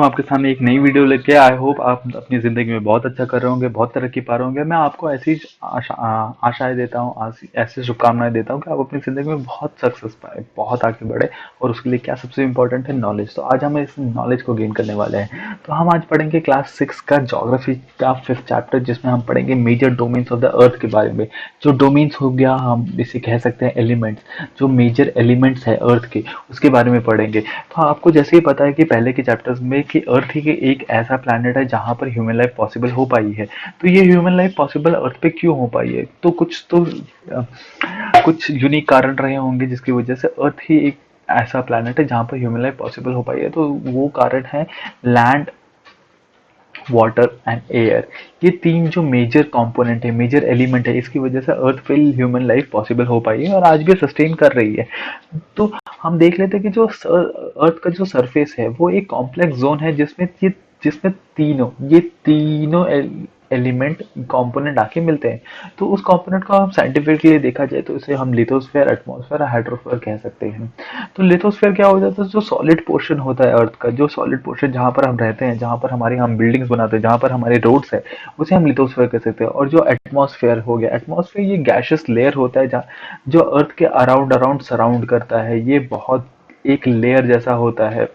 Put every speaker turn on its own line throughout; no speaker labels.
आपके सामने एक नई वीडियो लेके आई होप आप अपनी ज़िंदगी में बहुत अच्छा कर रहे होंगे, बहुत तरक्की पा रहे होंगे। मैं आपको ऐसी आशाएँ देता हूँ, ऐसी शुभकामनाएँ देता हूँ कि आप अपनी ज़िंदगी में बहुत सक्सेस पाएँ, बहुत आगे बढ़े। और उसके लिए क्या सबसे इम्पोर्टेंट है, नॉलेज। तो आज हम इस नॉलेज को गेन करने वाले हैं। तो हम आज पढ़ेंगे क्लास 6 का ज्योग्राफी का 5th चैप्टर, जिसमें हम पढ़ेंगे major domains of the earth के बारे में। जो डोमेन्स हो गया, हम इसे कह सकते हैं एलिमेंट्स। जो मेजर एलिमेंट्स है अर्थ के, उसके बारे में पढ़ेंगे। तो आपको जैसे ही पता है कि पहले के चैप्टर्स में कि अर्थ ही एक ऐसा प्लैनेट है जहां पर ह्यूमन लाइफ पॉसिबल हो पाई है। तो ये ह्यूमन लाइफ पॉसिबल अर्थ पे क्यों हो पाई है, तो अ, कुछ यूनिक कारण रहे होंगे जिसकी वजह से अर्थ ही एक ऐसा प्लैनेट है जहां पर ह्यूमन लाइफ पॉसिबल हो पाई है। तो वो कारण है लैंड, वाटर एंड एयर। ये तीन जो मेजर कंपोनेंट है, मेजर एलिमेंट है, इसकी वजह से अर्थ पे ह्यूमन लाइफ पॉसिबल हो पाई है और आज भी सस्टेन कर रही है। तो हम देख लेते हैं कि जो अर्थ का जो सरफेस है वो एक कॉम्प्लेक्स जोन है, जिसमें तीनों एलिमेंट कंपोनेंट आके मिलते हैं। तो उस कंपोनेंट को हम साइंटिफिकली देखा जाए तो इसे हम लिथोस्फेयर, एटमॉस्फेयर, हाइड्रोस्फेयर कह सकते हैं। तो लिथोस्फेयर क्या हो जाता है, जो सॉलिड पोर्शन होता है अर्थ का, जो सॉलिड पोर्शन जहां पर हम रहते हैं, जहां पर हमारी हम बिल्डिंग्स बनाते हैं, जहां पर हमारे रोड्स है, उसे हम लिथोस्फेयर कह सकते हैं। और जो एटमॉस्फेयर हो गया, एटमॉस्फेयर ये गैशियस लेयर होता है जहाँ जो अर्थ के अराउंड अराउंड सराउंड करता है। ये बहुत एक लेयर जैसा होता है,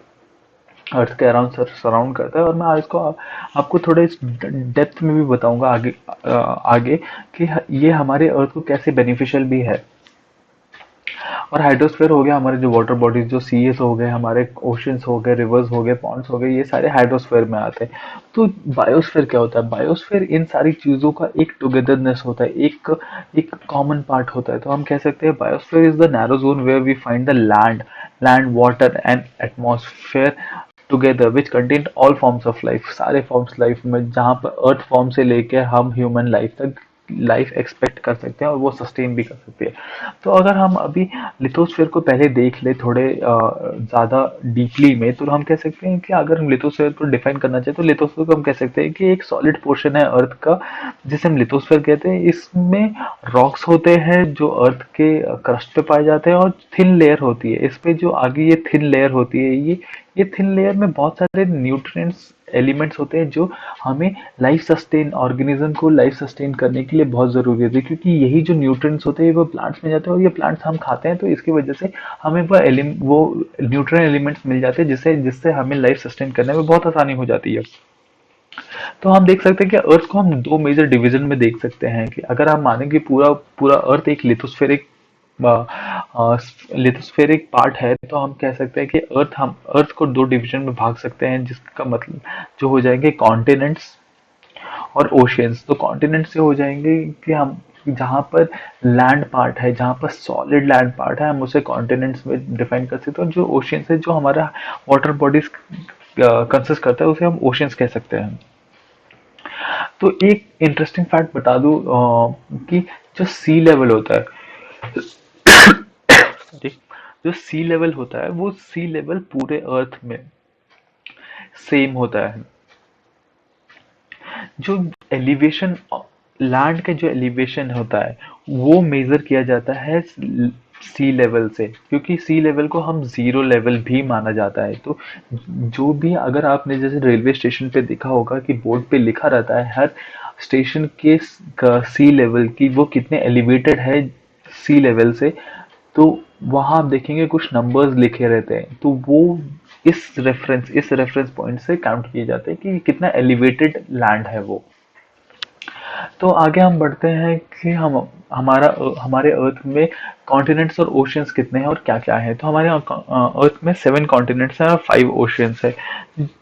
अर्थ के अराउंड सराउंड करता है। और मैं आज को आपको थोड़े इस डेप्थ में भी बताऊंगा आगे कि ये हमारे अर्थ को कैसे बेनिफिशियल भी है। और हाइड्रोस्फीयर हो गया हमारे जो वाटर बॉडीज, जो सीएस हो गए, हमारे ओशंस हो गए, रिवर्स हो गए, पॉन्ड्स हो गए, ये सारे हाइड्रोस्फीयर में आते हैं। तो बायोस्फीयर क्या होता है, बायोस्फीयर इन सारी चीजों का एक टुगेदरनेस होता है, एक एक कॉमन पार्ट होता है। तो हम कह सकते हैं biosphere is the narrow zone where we find the land, water and atmosphere together which contain all forms of life. सारे फॉर्म्स लाइफ में, जहाँ पर अर्थ फॉर्म से लेकर हम ह्यूमन लाइफ तक लाइफ एक्सपेक्ट कर सकते हैं और वो सस्टेन भी कर सकते हैं। तो अगर हम अभी लिथोस्फीयर को पहले देख ले थोड़े ज्यादा डीपली में, तो हम कह सकते हैं कि अगर हम लिथोस्फीयर को डिफाइन करना चाहें तो लिथोस्फीयर को हम कह सकते हैं कि एक सॉलिड पोर्शन है अर्थ का, जिसे हम लिथोस्फीयर कहते हैं। इसमें रॉक्स होते हैं जो अर्थ के क्रस्ट पे पाए जाते हैं और थिन लेयर होती है इस पे। जो आगे ये थिन लेयर होती है, ये थिन लेयर में बहुत सारे न्यूट्रिएंट्स एलिमेंट्स होते हैं जो हमें लाइफ सस्टेन, ऑर्गेनिज्म को लाइफ सस्टेन करने के लिए बहुत जरूरी होती है। क्योंकि यही जो न्यूट्रिएंट्स होते हैं वो प्लांट्स में जाते हैं और ये प्लांट्स हम खाते हैं, तो इसकी वजह से हमें वो न्यूट्रिएंट एलिमेंट्स मिल जाते हैं, जिससे जिससे हमें लाइफ सस्टेन करने में बहुत आसानी हो जाती है। तो हम देख सकते हैं कि अर्थ को हम दो मेजर डिवीजन में देख सकते हैं। कि अगर हम माने कि पूरा पूरा अर्थ एक लिथोस्फेरिक पार्ट है, तो हम कह सकते हैं कि हम अर्थ को दो डिवीजन में भाग सकते हैं, जिसका मतलब जो हो जाएंगे कॉन्टिनेंट्स और ओशियंस। तो कॉन्टिनेंट से हो जाएंगे कि हम जहाँ पर लैंड पार्ट है, जहाँ पर सॉलिड लैंड पार्ट है, हम उसे कॉन्टिनेंट्स में डिफाइन कर सकते हैं। और जो ओशियंस है, जो हमारा वाटर बॉडीज कंसिस्ट करता है, उसे हम ओशियंस कह सकते हैं। तो एक इंटरेस्टिंग फैक्ट बता दूं कि जो सी लेवल होता है, ठीक, जो सी लेवल होता है वो सी लेवल पूरे अर्थ में सेम होता है। जो एलिवेशन, लैंड का जो एलिवेशन होता है वो मेजर किया जाता है सी लेवल से, क्योंकि सी लेवल को हम जीरो लेवल भी माना जाता है। तो जो भी, अगर आपने जैसे रेलवे स्टेशन पे देखा होगा कि बोर्ड पे लिखा रहता है हर स्टेशन के सी लेवल की, वो कितने एलिवेटेड है सी लेवल से, तो वहां आप देखेंगे कुछ नंबर्स लिखे रहते हैं। तो वो इस रेफरेंस पॉइंट से काउंट किए जाते हैं कि कितना एलिवेटेड लैंड है वो। तो आगे हम बढ़ते हैं कि हम हमारे अर्थ में कॉन्टिनेंट्स और ओशियंस कितने हैं और क्या क्या है। तो हमारे अर्थ में 7 कॉन्टिनेंट्स हैं और 5 ओशियंस है।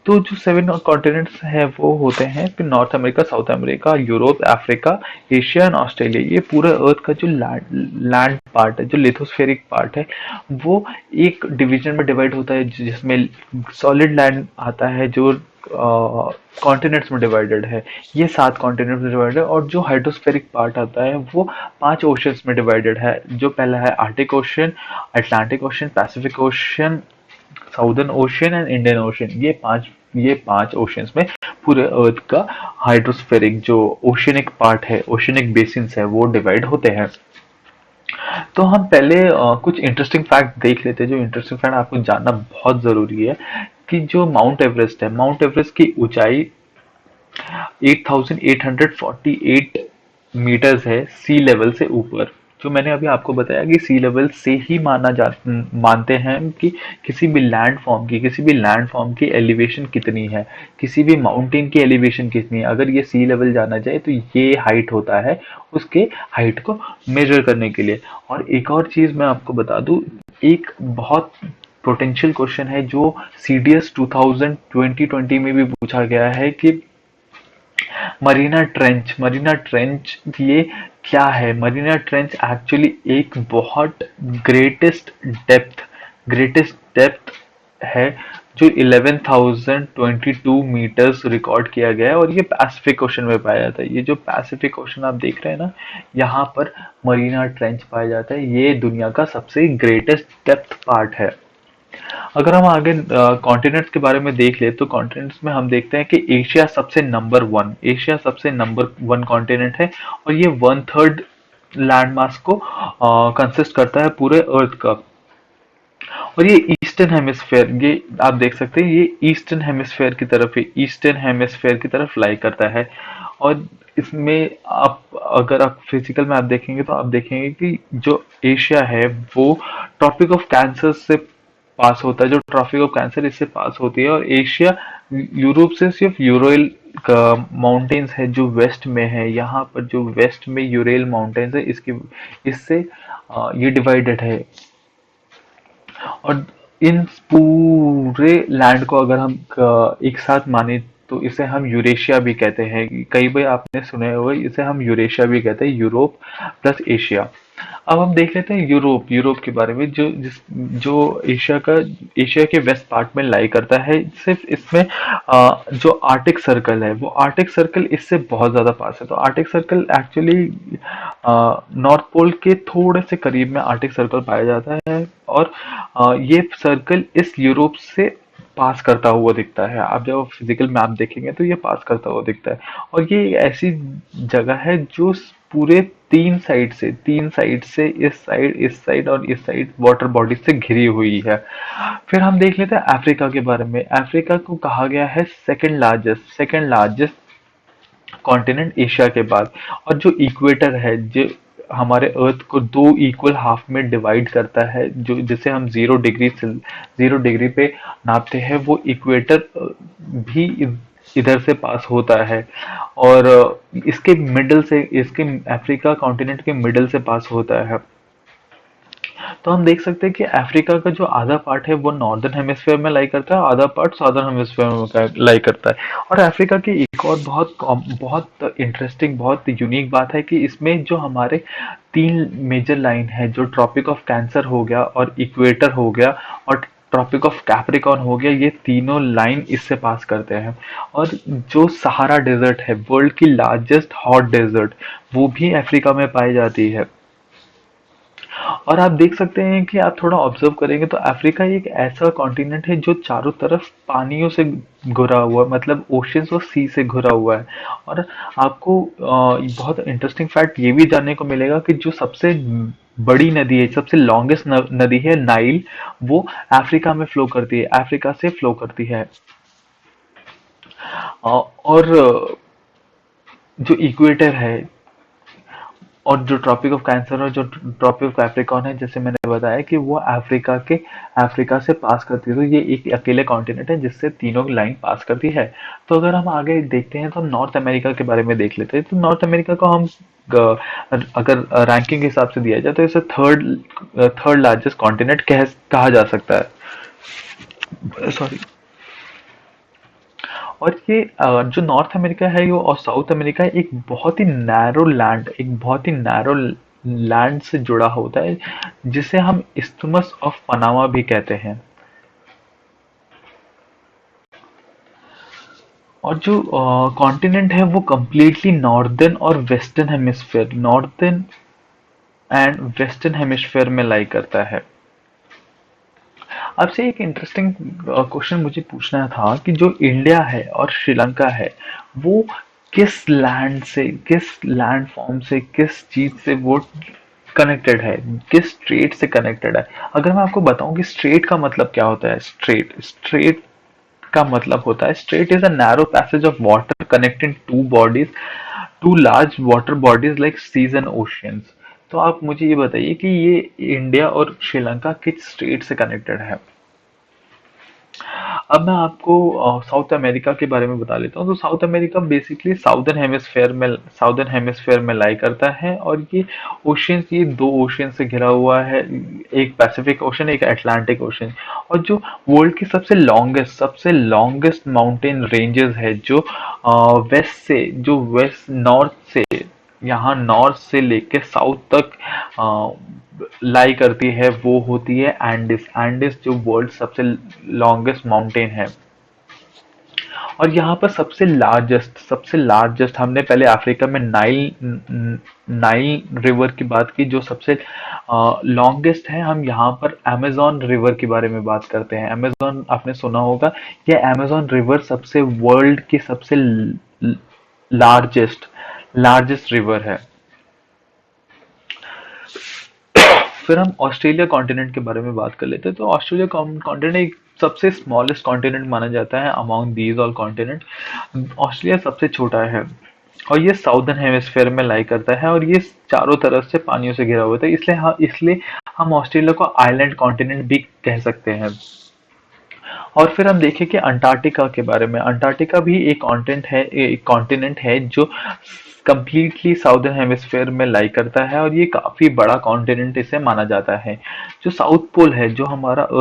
तो जो 7 कॉन्टिनेंट्स हैं वो होते हैं कि north America, south America, Europe, Africa, Asia and Australia. ये पूरे अर्थ का जो लैंड पार्ट है, जो लिथोस्फेरिक पार्ट है, वो एक डिवीजन में डिवाइड होता है, जिसमें सॉलिड लैंड आता है, जो कॉन्टिनेंट्स में डिवाइडेड है। ये 7 कॉन्टिनेंट्स में डिवाइडेड है। और जो हाइड्रोस्फेरिक पार्ट आता है वो 5 ओशंस में डिवाइडेड है। जो पहला है Arctic ocean, Atlantic ocean, Pacific ocean, southern ocean and Indian ocean. ये पांच ओशंस में पूरे अर्थ का हाइड्रोस्फेरिक जो ओशनिक पार्ट है, ओशनिक बेसिन्स है, वो डिवाइड होते हैं। तो हम पहले कुछ इंटरेस्टिंग फैक्ट देख लेते हैं, जो इंटरेस्टिंग फैक्ट आपको जानना बहुत जरूरी है। कि जो माउंट एवरेस्ट है, माउंट एवरेस्ट की ऊंचाई 8848 मीटर्स है सी लेवल से ऊपर। जो मैंने अभी आपको बताया कि सी लेवल से ही मानते हैं कि किसी भी लैंड फॉर्म की एलिवेशन कितनी है, किसी भी माउंटेन की एलिवेशन कितनी है। अगर ये सी लेवल जाना जाए तो ये हाइट होता है, उसके हाइट को मेजर करने के लिए। और एक और चीज मैं आपको बता दूं, एक बहुत पोटेंशियल क्वेश्चन है जो सीडीएस 2020 में भी पूछा गया है कि मरीना ट्रेंच ये क्या है। मरीना ट्रेंच एक्चुअली एक बहुत ग्रेटेस्ट डेप्थ ग्रेटेस्ट डेप्थ है, जो 11,022 मीटर्स रिकॉर्ड किया गया है, और ये पैसिफिक ओशन में पाया जाता है। ये जो पैसिफिक ओशन आप देख रहे हैं ना, यहाँ पर मरीना ट्रेंच पाया जाता है। ये दुनिया का सबसे ग्रेटेस्ट डेप्थ पार्ट है। अगर हम आगे कॉन्टिनेंट्स के बारे में देख ले, तो कॉन्टिनेंट्स में हम देखते हैं कि एशिया सबसे नंबर वन कॉन्टिनेंट है, और ये वन थर्ड लैंड मास को कंसिस्ट करता है पूरे अर्थ का। और ये ईस्टर्न हेमिस्फेयर, ये आप देख सकते हैं, ये ईस्टर्न हेमिस्फेयर की तरफ लाई करता है। और इसमें आप, अगर आप फिजिकल में आप देखेंगे तो आप देखेंगे कि जो एशिया है वो ट्रॉपिक ऑफ कैंसर से पास होता है, जो ट्रॉपिक ऑफ कैंसर इससे पास होती है। और एशिया यूरोप से सिर्फ यूरोल माउंटेन्स है जो वेस्ट में है, यहाँ पर जो वेस्ट में यूरेल माउंटेन्स है, इसकी इससे ये डिवाइडेड है। और इन पूरे लैंड को अगर हम एक साथ माने तो इसे हम यूरेशिया भी कहते हैं। कई बार आपने सुने होंगे, इसे हम यूरेशिया भी कहते हैं, यूरोप प्लस एशिया। अब हम देख लेते हैं यूरोप के बारे में, जो एशिया के वेस्ट पार्ट में लाई करता है। सिर्फ इसमें जो आर्टिक सर्कल है, वो आर्टिक सर्कल इससे बहुत ज्यादा पास है। तो Arctic circle actually north pole के थोड़े से करीब में आर्टिक सर्कल पाया जाता है, और ये सर्कल इस यूरोप से पास करता हुआ दिखता है। आप जब फिजिकल मैप देखेंगे तो ये पास करता हुआ दिखता है। और ये एक ऐसी जगह है जो पूरे तीन साइड से इस साइड और इस साइड वाटर बॉडी से घिरी हुई है। फिर हम देख लेते हैं अफ्रीका के बारे में। अफ्रीका को कहा गया है सेकंड लार्जेस्ट कॉन्टिनेंट एशिया के बाद। और जो इक्वेटर है, जो हमारे अर्थ को दो इक्वल हाफ में डिवाइड करता है, जो जिसे हम 0 डिग्री पे नापते हैं, वो इक्वेटर भी इधर से पास होता है। और इसके अफ्रीका कॉन्टिनेंट के मिडल से पास होता है। तो हम देख सकते हैं कि अफ्रीका का जो आधा पार्ट है वो नॉर्दर्न हेमिस्फेयर में लाई करता है, आधा पार्ट साउदर्न हेमिस्फेयर में लाई करता है। और अफ्रीका की एक और बहुत इंटरेस्टिंग, बहुत यूनिक बात है कि इसमें जो हमारे तीन मेजर लाइन है, जो ट्रॉपिक ऑफ कैंसर हो गया, और इक्वेटर हो गया, और ट्रॉपिक ऑफ कैप्रिकॉर्न हो गया, ये तीनों लाइन इससे पास करते हैं। और जो सहारा डेजर्ट है, वर्ल्ड की लार्जेस्ट हॉट डेजर्ट, वो भी अफ्रीका में पाई जाती है। और आप देख सकते हैं कि आप थोड़ा ऑब्जर्व करेंगे तो अफ्रीका एक ऐसा कॉन्टिनेंट है जो चारों तरफ पानियों से घुरा हुआ है, मतलब ओशियंस और सी से घुरा हुआ है। और आपको बहुत इंटरेस्टिंग फैक्ट ये भी जानने को मिलेगा कि जो सबसे बड़ी नदी है, सबसे लॉन्गेस्ट नदी है नाइल, वो अफ्रीका में फ्लो करती है, अफ्रीका से फ्लो करती है। और जो इक्वेटर है, और जो ट्रॉपिक ऑफ कैंसर और जो ट्रॉपिक ऑफ कैप्रिकॉर्न है, जैसे मैंने बताया कि वो अफ्रीका से पास करती है। तो ये एक अकेले कॉन्टिनेंट है जिससे तीनों लाइन पास करती है। तो अगर हम आगे देखते हैं तो नॉर्थ अमेरिका के बारे में देख लेते हैं। तो नॉर्थ अमेरिका को हम अगर रैंकिंग के हिसाब से दिया जाए तो इसे थर्ड लार्जेस्ट कॉन्टिनेंट कहा जा सकता है, सॉरी। और ये जो नॉर्थ अमेरिका है ये और साउथ अमेरिका है, एक बहुत ही नैरो लैंड से जुड़ा होता है, जिसे हम इस्थमस ऑफ पनामा भी कहते हैं। और जो कॉन्टिनेंट है वो completely northern and western hemisphere में लाई करता है। आपसे एक इंटरेस्टिंग क्वेश्चन मुझे पूछना था कि जो इंडिया है और श्रीलंका है, वो किस लैंड फॉर्म से, किस चीज से वो कनेक्टेड है, किस स्ट्रेट से कनेक्टेड है। अगर मैं आपको बताऊं कि स्ट्रेट का मतलब क्या होता है, स्ट्रेट स्ट्रेट का मतलब होता है strait is a narrow passage of water connecting two bodies, two large water bodies like seas and oceans. तो आप मुझे ये बताइए कि ये इंडिया और श्रीलंका किस स्टेट से कनेक्टेड है। अब मैं आपको साउथ अमेरिका के बारे में बता लेता हूँ। तो south America basically southern hemisphere में लाई करता है, और ये ओशियंस, ये दो ओशियन से घिरा हुआ है, एक पैसिफिक ओशन, एक अटलांटिक ओशन। और जो वर्ल्ड की सबसे लॉन्गेस्ट माउंटेन रेंजेस है, जो वेस्ट नॉर्थ से, यहाँ नॉर्थ से लेके साउथ तक लाई करती है, वो होती है एंडिस। एंडिस जो वर्ल्ड सबसे लॉन्गेस्ट माउंटेन है। और यहाँ पर सबसे लार्जेस्ट हमने पहले अफ्रीका में नाइल रिवर की बात की, जो सबसे लॉन्गेस्ट है। हम यहाँ पर अमेजोन रिवर के बारे में बात करते हैं। अमेजोन आपने सुना होगा, ये अमेजोन रिवर सबसे वर्ल्ड की सबसे लार्जेस्ट लार्जेस्ट रिवर है। फिर हम ऑस्ट्रेलिया कॉन्टिनेंट के बारे में बात कर लेते हैं। तो ऑस्ट्रेलिया कॉन्टिनेंट एक सबसे स्मॉलेस्ट कॉन्टिनेंट माना जाता है among these all continent. Australia सबसे छोटा है, और ये साउदर्न हेमिस्फेयर में लाई करता है, और ये चारों तरफ से पानियों से घिरा हुआ था, इसलिए हम ऑस्ट्रेलिया को आइलैंड कॉन्टिनेंट भी कह सकते हैं। और फिर हम देखें कि अंटार्कटिका के बारे में। अंटार्कटिका भी एक कॉन्टिनेंट है जो कंप्लीटली साउदर्न हेमिस्फेयर में लाई करता है, और ये काफी बड़ा कॉन्टिनेंट इसे माना जाता है। जो साउथ पोल है, जो अर्थ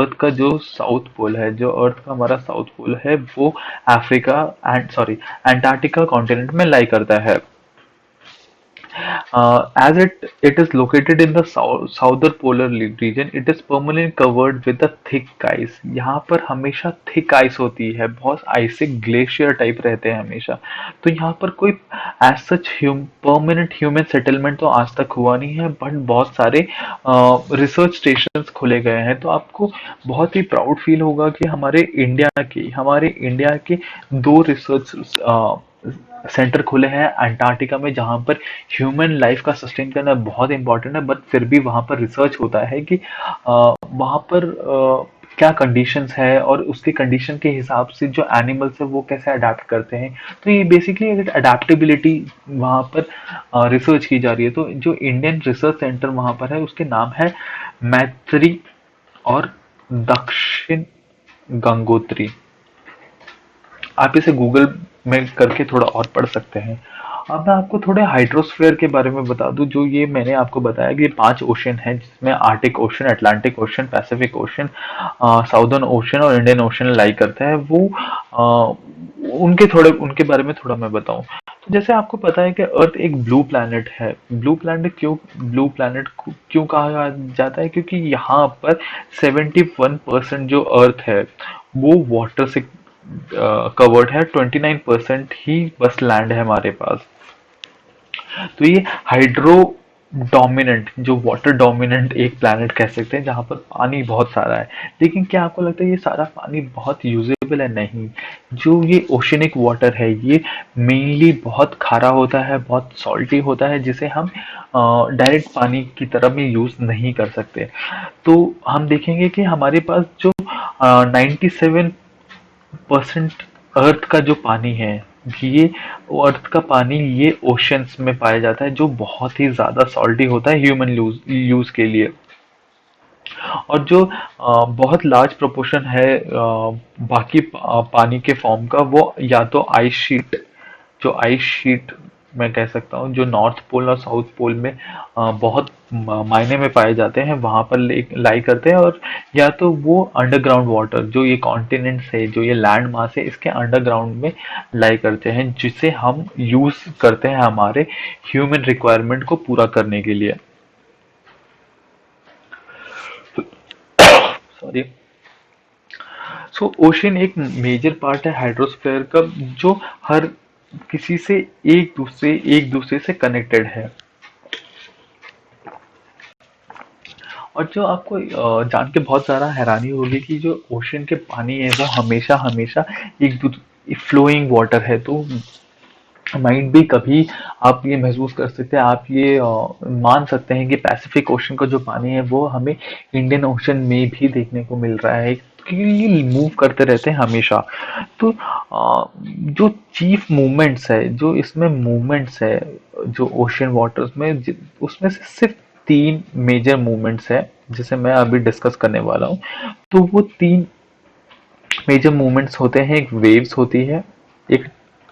का हमारा साउथ पोल है, वो Africa and sorry Antarctica continent में लाई करता है। As it is located in the southern polar region, it is permanently covered with a thick ice. यहाँ पर हमेशा thick ice होती है, बहुत आइसिक ग्लेशियर टाइप रहते हैं हमेशा। तो यहाँ पर कोई as such permanent human settlement तो आज तक हुआ नहीं है, बट बहुत सारे रिसर्च स्टेशंस खोले गए हैं। तो आपको बहुत ही प्राउड फील होगा कि हमारे इंडिया के दो रिसर्च सेंटर खुले हैं अंटार्कटिका में, जहां पर ह्यूमन लाइफ का सस्टेन करना बहुत इंपॉर्टेंट है। बट फिर भी वहां पर रिसर्च होता है कि वहां पर क्या कंडीशंस है, और उसके कंडीशन के हिसाब से जो एनिमल्स है वो कैसे अडेप्ट करते हैं। तो ये बेसिकली अडेप्टेबिलिटी वहां पर रिसर्च की जा रही है। तो जो इंडियन रिसर्च सेंटर वहां पर है, उसके नाम है मैत्री और दक्षिण गंगोत्री। आप इसे गूगल में करके थोड़ा और पढ़ सकते हैं। अब मैं आपको थोड़े हाइड्रोस्फीयर के बारे में बता दूं। जो ये मैंने आपको बताया कि ये 5 ओशन हैं, जिसमें Arctic ocean, Atlantic ocean, Pacific ocean, southern ocean और इंडियन ओशन लाई करता है। वो उनके बारे में थोड़ा मैं बताऊं। तो जैसे आपको पता है कि अर्थ एक ब्लू प्लैनेट है। ब्लू प्लैनेट क्यों कहा जाता है? क्योंकि यहाँ पर 71% जो अर्थ है वो वाटर से कवर्ड है, 29% ही बस लैंड है हमारे पास। तो ये हाइड्रो डोमिनेंट, जो वाटर डोमिनेंट एक प्लैनेट कह सकते हैं, जहां पर पानी बहुत सारा है। लेकिन क्या आपको लगता है ये सारा पानी बहुत यूजेबल है? नहीं। जो ये ओशनिक वाटर है, ये मेनली बहुत खारा होता है, बहुत सॉल्टी होता है, जिसे हम डायरेक्ट पानी की तरह में यूज नहीं कर सकते। तो हम देखेंगे कि हमारे पास जो 97% अर्थ का जो पानी है, ये अर्थ का पानी ये ओशंस में पाया जाता है, जो बहुत ही ज्यादा सॉल्टी होता है ह्यूमन यूज के लिए। और जो बहुत लार्ज प्रोपोर्शन है बाकी पानी के फॉर्म का, वो या तो आइस शीट मैं कह सकता हूँ, जो नॉर्थ पोल और साउथ पोल में बहुत मायने में पाए जाते हैं, वहां पर लाई करते हैं। और या तो वो अंडरग्राउंड वाटर, जो ये कॉन्टिनेंट्स है, जो ये लैंड मास है, इसके अंडरग्राउंड में लाई करते हैं, जिसे हम यूज करते हैं हमारे ह्यूमन रिक्वायरमेंट को पूरा करने के लिए। सॉरी। सो ओशन एक मेजर पार्ट है हाइड्रोस्फीयर का, जो हर किसी से एक दूसरे से कनेक्टेड है। और जो आपको जान के बहुत सारा हैरानी होगी कि जो ओशन के पानी है वो हमेशा हमेशा एक फ्लोइंग वाटर है। तो माइट भी कभी आप ये महसूस कर सकते हैं, आप ये मान सकते हैं कि पैसिफिक ओशन का जो पानी है वो हमें इंडियन ओशन में भी देखने को मिल रहा है, क्योंकि ये मूव करते रहते हैं हमेशा। तो जो चीफ मूवमेंट्स है, जो इसमें मूवमेंट्स है, जो ओशियन वाटर्स में उसमें से सिर्फ तीन मेजर मूवमेंट्स है जिसे मैं अभी डिस्कस करने वाला हूँ। तो वो तीन मेजर मूवमेंट्स होते हैं, एक वेव्स होती है, एक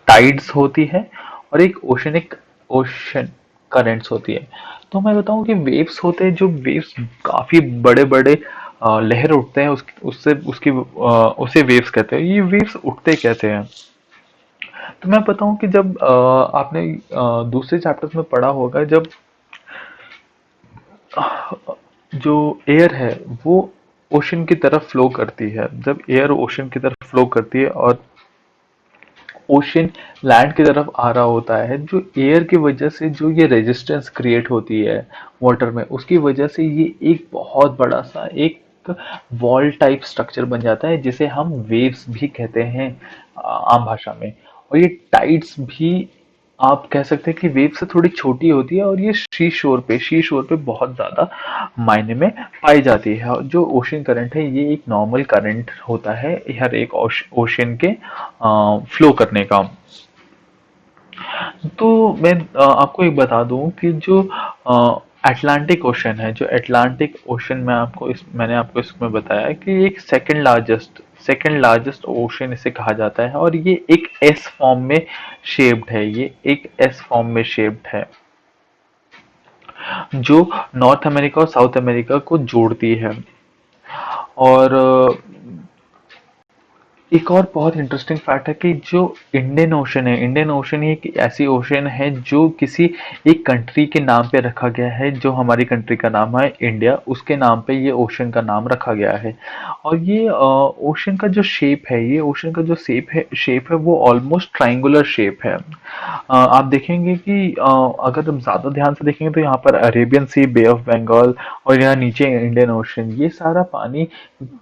टाइड्स होती है, और एक ओशनिक ओशन करेंट्स होती है। तो मैं बताऊं कि वेव्स होते हैं, जो वेव्स काफी बड़े बड़े लहर उठते हैं, उससे उसकी उसे वेव्स कहते हैं। ये वेव्स उठते कैसे हैं? तो मैं बताऊं कि जब आपने दूसरे चैप्टर्स में पढ़ा होगा, जब जो एयर है वो ओशन की तरफ फ्लो करती है, जब एयर ओशन की तरफ फ्लो करती है और ओशन लैंड की तरफ आ रहा होता है, जो एयर की वजह से जो ये रेजिस्टेंस क्रिएट होती है वाटर में, उसकी वजह से ये एक बहुत बड़ा सा एक वॉल टाइप स्ट्रक्चर बन जाता है, जिसे हम वेव्स भी कहते हैं आम भाषा में। और ये टाइड्स भी आप कह सकते हैं कि वेव से थोड़ी छोटी होती है, और ये शी शोर पे बहुत ज्यादा मायने में पाई जाती है। और जो ओशन करंट है ये एक नॉर्मल करंट होता है हर एक ओशन के फ्लो करने का। तो मैं आपको एक बता दूं कि जो अटलांटिक ओशन है, जो अटलांटिक ओशन में मैंने आपको इसमें बताया कि एक सेकंड लार्जेस्ट ओशन इसे कहा जाता है, और ये एक एस फॉर्म में शेप्ड है, ये एक एस फॉर्म में शेप्ड है, जो नॉर्थ अमेरिका और साउथ अमेरिका को जोड़ती है। और एक और बहुत इंटरेस्टिंग फैक्ट है कि जो इंडियन ओशन एक ऐसी ओशन है जो किसी एक कंट्री के नाम पे रखा गया है। जो हमारी कंट्री का नाम है इंडिया, उसके नाम पे ये ओशन का नाम रखा गया है। और ये ओशन का जो शेप है, ये ओशन का जो शेप है वो ऑलमोस्ट ट्राइंगुलर शेप है। आप देखेंगे कि अगर हम ज्यादा ध्यान से देखेंगे तो यहाँ पर Arabian sea, bay of Bengal, और यहाँ नीचे इंडियन ओशन, ये सारा पानी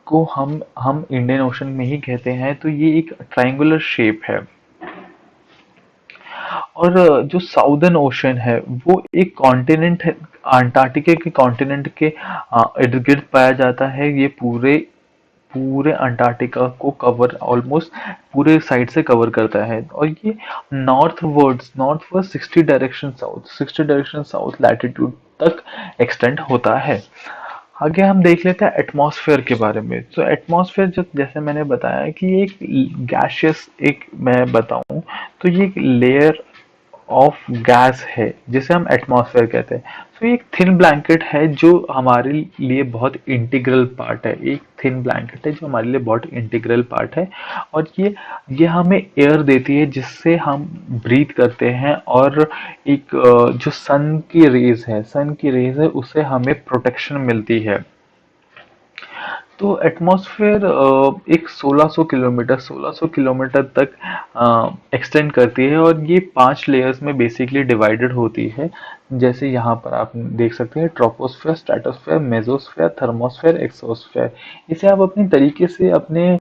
को हम इंडियन ओशन में ही कहते हैं। तो ये एक ट्रायंगुलर शेप है। और जो साउदर्न ओशन है वो एक कॉन्टिनेंट है, अंटार्कटिका के कॉन्टिनेंट के इर्द गिर्द पाया जाता है। ये पूरे पूरे अंटार्कटिका को कवर ऑलमोस्ट पूरे साइड से कवर करता है। और ये north word 60 direction south latitude तक एक्सटेंड होता है। आगे हम देख लेते हैं एटमॉस्फेयर के बारे में। तो एटमॉस्फेयर, जो जैसे मैंने बताया कि एक गैशियस, एक मैं बताऊं तो ये एक लेयर ऑफ गैस है जिसे हम एटमॉस्फेयर कहते हैं। तो ये एक थिन ब्लैंकेट है जो हमारे लिए बहुत इंटीग्रल पार्ट है, एक थिन ब्लैंकेट है जो हमारे लिए बहुत इंटीग्रल पार्ट है। और ये हमें एयर देती है जिससे हम ब्रीथ करते हैं। और एक जो सन की रेज है उससे हमें प्रोटेक्शन मिलती है। तो एटमॉस्फेयर एक 1600 किलोमीटर तक एक्सटेंड करती है, और ये 5 लेयर्स में बेसिकली डिवाइडेड होती है। जैसे यहाँ पर आप देख सकते हैं troposphere, stratosphere, mesosphere, thermosphere, exosphere. इसे आप अपनी तरीके से अपने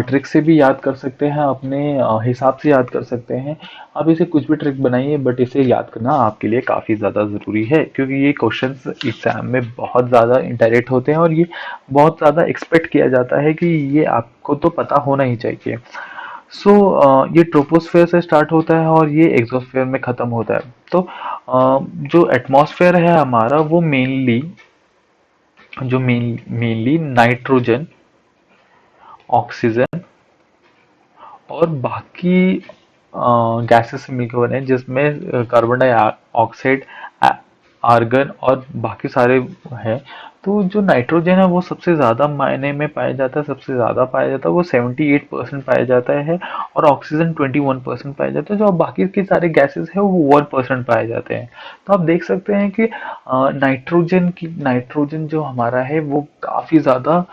ट्रिक से भी याद कर सकते हैं, अपने हिसाब से याद कर सकते हैं। आप इसे कुछ भी ट्रिक बनाइए, बट इसे याद करना आपके लिए काफ़ी ज़्यादा ज़रूरी है, क्योंकि ये क्वेश्चंस एग्जाम में बहुत ज़्यादा इंडायरेक्ट होते हैं, और ये बहुत ज़्यादा एक्सपेक्ट किया जाता है कि ये आपको तो पता होना ही चाहिए। सो ये ट्रोपोस्फेयर से स्टार्ट होता है और ये एक्सोस्फेयर में ख़त्म होता है। तो जो एटमॉस्फेयर है हमारा वो मेनली नाइट्रोजन, ऑक्सीजन और बाकी गैसेस से मिलकर बने हैं, जिसमें कार्बन डाइऑक्साइड, आर्गन और बाकी सारे हैं। तो जो नाइट्रोजन है वो सबसे ज़्यादा मायने में पाया जाता है, सबसे ज़्यादा पाया जाता है, वो 78% पाया जाता है। और ऑक्सीजन 21% पाया जाता है। जो बाकी के सारे गैसेस है वो 1% पाए जाते हैं। तो आप देख सकते हैं कि नाइट्रोजन जो हमारा है वो काफ़ी ज़्यादा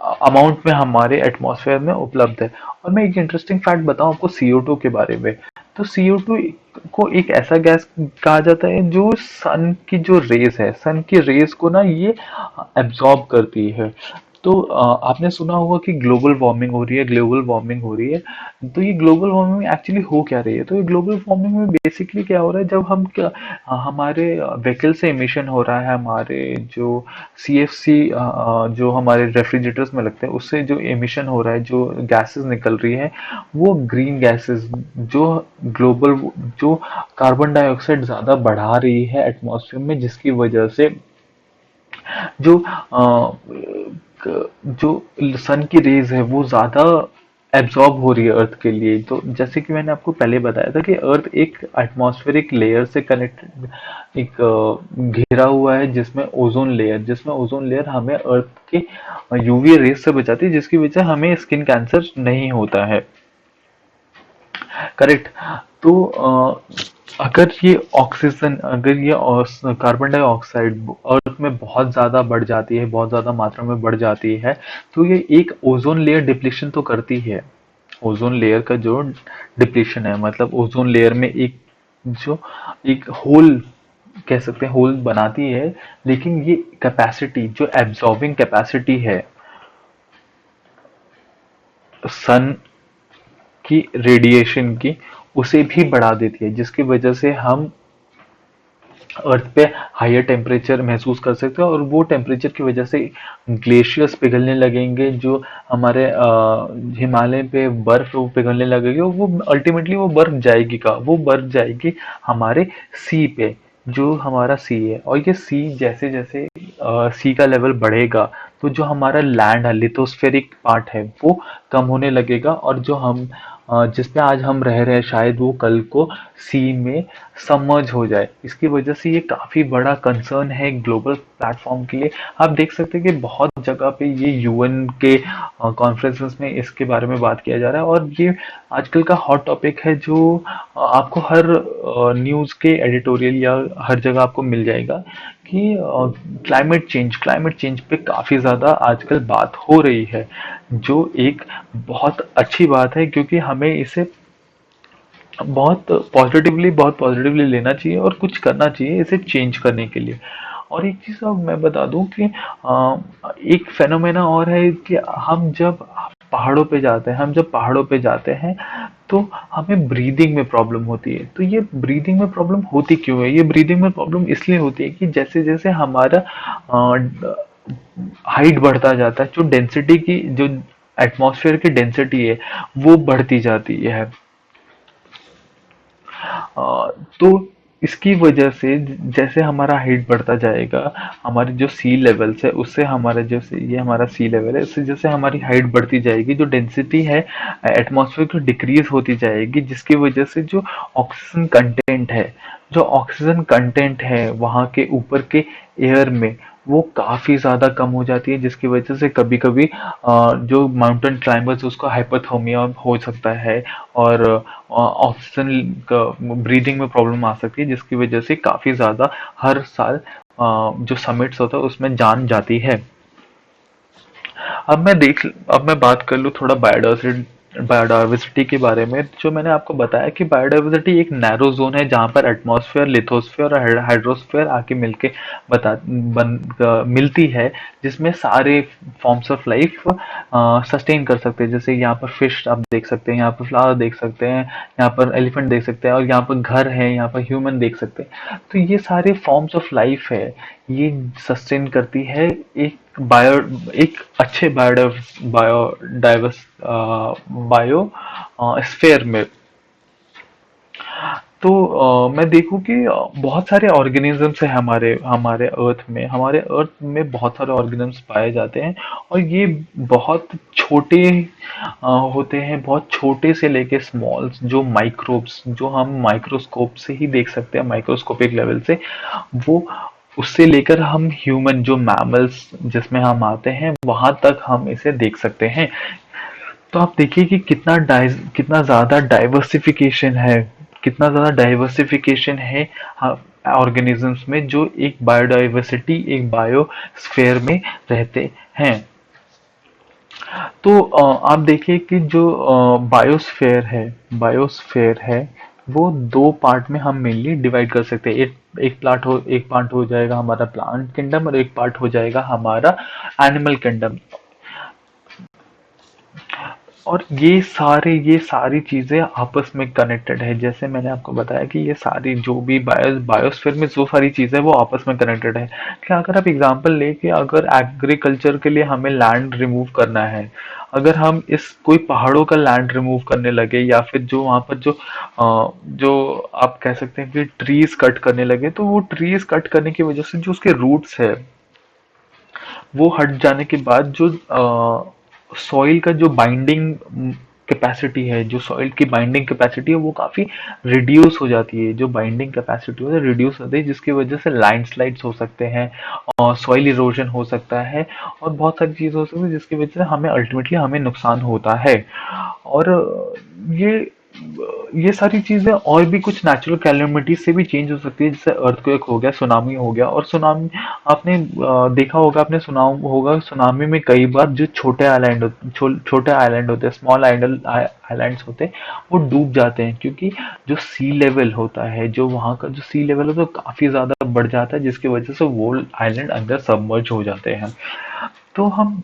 अमाउंट में हमारे एटमॉस्फेयर में उपलब्ध है। और मैं एक इंटरेस्टिंग फैक्ट बताऊं आपको CO2 के बारे में। तो CO2 को एक ऐसा गैस कहा जाता है जो सन की जो रेस है, सन की रेस को ना ये एब्जॉर्ब करती है। तो आपने सुना होगा कि ग्लोबल वार्मिंग हो रही है, ग्लोबल वार्मिंग हो रही है। तो ये ग्लोबल वार्मिंग एक्चुअली हो क्या रही है? तो ये ग्लोबल वार्मिंग में बेसिकली क्या हो रहा है, जब हम क्या हमारे व्हीकल से एमिशन हो रहा है, हमारे जो सीएफसी जो हमारे रेफ्रिजरेटर्स में लगते हैं उससे जो एमिशन हो रहा है, जो गैसेस निकल रही है, वो ग्रीन गैसेस जो ग्लोबल जो कार्बन डाइऑक्साइड ज्यादा बढ़ा रही है एटमॉस्फेयर में, जिसकी वजह से जो जो सन की रेज है वो ज्यादा एब्जॉर्ब हो रही है अर्थ के लिए। तो जैसे कि मैंने आपको पहले बताया था कि अर्थ एक एटमॉस्फेरिक लेयर से कनेक्टेड एक घिरा हुआ है, जिसमें ओजोन लेयर हमें अर्थ के यूवी रेज से बचाती है, जिसकी वजह से हमें स्किन कैंसर नहीं होता है। करेक्ट। तो अगर ये कार्बन डाइऑक्साइड अर्थ में बहुत ज्यादा बढ़ जाती है, बहुत ज्यादा मात्रा में बढ़ जाती है, तो ये एक ओजोन लेयर डिप्लीशन तो करती है। ओजोन लेयर का जो डिप्लीशन है, मतलब ओजोन लेयर में जो एक होल कह सकते हैं, होल बनाती है। लेकिन ये कैपेसिटी, जो एब्जॉर्बिंग कैपेसिटी है सन की रेडिएशन की, उसे भी बढ़ा देती है, जिसकी वजह से हम अर्थ पे हायर टेम्परेचर महसूस कर सकते हैं। और वो टेम्परेचर की वजह से ग्लेशियर्स पिघलने लगेंगे, जो हमारे हिमालय पे बर्फ है, वो पिघलने लगेगी, और वो अल्टीमेटली वो बर्फ जाएगी का वो बर्फ जाएगी हमारे सी पे, जो हमारा सी है। और ये सी जैसे जैसे सी का लेवल बढ़ेगा, तो जो हमारा लैंड है, लिथोस्फेरिक पार्ट है, वो कम होने लगेगा। और जो हम जिसपे आज हम रह रहे हैं, शायद वो कल को सी में सबमर्ज हो जाए। इसकी वजह से ये काफी बड़ा कंसर्न है ग्लोबल प्लेटफॉर्म के लिए। आप देख सकते हैं कि बहुत जगह पे ये यूएन के कॉन्फ्रेंसेस में इसके बारे में बात किया जा रहा है, और ये आजकल का हॉट टॉपिक है, जो आपको हर न्यूज़ के एडिटोरियल या हर जगह आपको मिल जाएगा कि क्लाइमेट चेंज पे काफी ज्यादा आजकल बात हो रही है, जो एक बहुत अच्छी बात है, क्योंकि हमें इसे बहुत पॉजिटिवली लेना चाहिए और कुछ करना चाहिए इसे चेंज करने के लिए। और एक चीज अब मैं बता दूं कि एक फेनोमेना और है कि हम जब पहाड़ों पे जाते हैं, तो हमें ब्रीदिंग में प्रॉब्लम होती है। तो ये ब्रीदिंग में प्रॉब्लम होती क्यों है? ये ब्रीदिंग में प्रॉब्लम इसलिए होती है कि जैसे जैसे हमारा हाइट बढ़ता जाता है, जो डेंसिटी की जो एटमॉस्फेयर की डेंसिटी है, वो बढ़ती जाती है। तो इसकी वजह से जैसे हमारा हाइट बढ़ता जाएगा, हमारी जो सी लेवल्स है उससे हमारा ये हमारा सी लेवल है, इससे जैसे हमारी हाइट बढ़ती जाएगी, जो डेंसिटी है एटमॉस्फेयर की डिक्रीज होती जाएगी, जिसकी वजह से जो ऑक्सीजन कंटेंट है वहाँ के ऊपर के एयर में, वो काफी ज्यादा कम हो जाती है, जिसकी वजह से कभी कभी जो माउंटेन क्लाइंबर्स उसको हाइपोथर्मिया हो सकता है, और ऑक्सीजन का ब्रीदिंग में प्रॉब्लम आ सकती है, जिसकी वजह से काफी ज्यादा हर साल जो समिट्स होता है उसमें जान जाती है। अब मैं बात कर लूँ थोड़ा बायोडाइवर्सिटी के बारे में। जो मैंने आपको बताया कि बायोडाइवर्सिटी एक नैरो जोन है, जहाँ पर एटमॉस्फेयर, लिथोस्फेयर और हाइड्रोस्फेयर आके मिलती है, जिसमें सारे फॉर्म्स ऑफ लाइफ सस्टेन कर सकते हैं। जैसे यहाँ पर फिश आप देख सकते हैं, यहाँ पर फ्लावर देख सकते हैं, यहाँ पर एलिफेंट देख सकते हैं, और यहाँ पर घर है, यहाँ पर ह्यूमन देख सकते हैं। तो ये सारे फॉर्म्स ऑफ लाइफ है, ये सस्टेन करती है बायो एक अच्छे बायोडाइवर्स बायो स्फेयर में। तो मैं देखूं कि बहुत सारे ऑर्गेनिजम्स है हमारे अर्थ में बहुत सारे ऑर्गेनिजम्स पाए जाते हैं। और ये बहुत छोटे होते हैं, बहुत छोटे से लेके स्मॉल्स, जो माइक्रोब्स, जो हम माइक्रोस्कोप से ही देख सकते हैं, माइक्रोस्कोपिक लेवल से, वो उससे लेकर हम ह्यूमन जो मैमल्स जिसमें हम आते हैं, वहां तक हम इसे देख सकते हैं। तो आप देखिए कि कितना ज्यादा डाइवर्सिफिकेशन है, कितना ज्यादा डाइवर्सिफिकेशन है ऑर्गेनिजम्स में, जो एक बायोस्फेयर में रहते हैं। तो आप देखिए कि जो बायोस्फेयर है, वो दो पार्ट में हम मेनली डिवाइड कर सकते हैं। एक पार्ट हो जाएगा हमारा प्लांट किंगडम, और एक पार्ट हो जाएगा हमारा एनिमल किंगडम। और ये सारी चीजें आपस में कनेक्टेड है। जैसे मैंने आपको बताया कि ये सारी जो भी बायोस्फीयर में जो सारी चीजें वो आपस में कनेक्टेड है। क्या अगर आप एग्जांपल लेके अगर एग्रीकल्चर के लिए हमें लैंड रिमूव करना है, अगर हम इस कोई पहाड़ों का लैंड रिमूव करने लगे या फिर जो वहां पर जो आप कह सकते हैं कि ट्रीज कट करने लगे, तो वो ट्रीज कट करने की वजह से जो उसके रूट्स है वो हट जाने के बाद जो सॉइल का जो बाइंडिंग कैपेसिटी है, जो सॉइल की बाइंडिंग कैपेसिटी है वो काफी रिड्यूस हो जाती है। जो बाइंडिंग कैपेसिटी है रिड्यूस होती है, जिसकी वजह से लैंडस्लाइड्स हो सकते हैं और सॉइल इरोजन हो सकता है और बहुत सारी चीजें हो सकती है जिसकी वजह से हमें अल्टीमेटली हमें नुकसान होता है। और ये ये सारी चीजें और भी कुछ नेचुरल कैलेमिटीज से भी चेंज हो सकती है, जैसे अर्थक्वेक हो गया, सुनामी हो गया। और सुनामी आपने देखा होगा, आपने सुना होगा, सुनामी में कई बार जो छोटे आइलैंड होते हैं, स्मॉल आइलैंड्स होते हैं, वो डूब जाते हैं क्योंकि जो सी लेवल होता है, जो वहाँ का जो सी लेवल होता है वो काफी ज्यादा बढ़ जाता है, जिसकी वजह से वो आइलैंड अंदर सबमर्ज हो जाते हैं। तो हम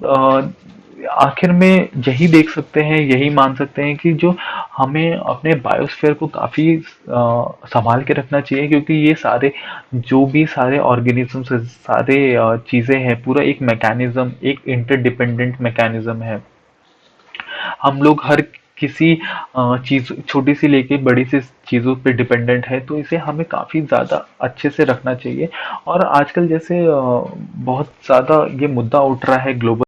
आखिर में यही देख सकते हैं, यही मान सकते हैं कि जो हमें अपने बायोस्फीयर को काफी संभाल के रखना चाहिए, क्योंकि ये सारे जो भी सारे ऑर्गेनिजम्स, सारे चीजें हैं, पूरा एक मैकेनिज्म, एक इंटरडिपेंडेंट मैकेनिज्म है। हम लोग हर किसी चीज छोटी सी लेके बड़ी सी चीजों पे डिपेंडेंट है, तो इसे हमें काफी ज्यादा अच्छे से रखना चाहिए। और आजकल जैसे बहुत ज्यादा ये मुद्दा उठ रहा है ग्लोबल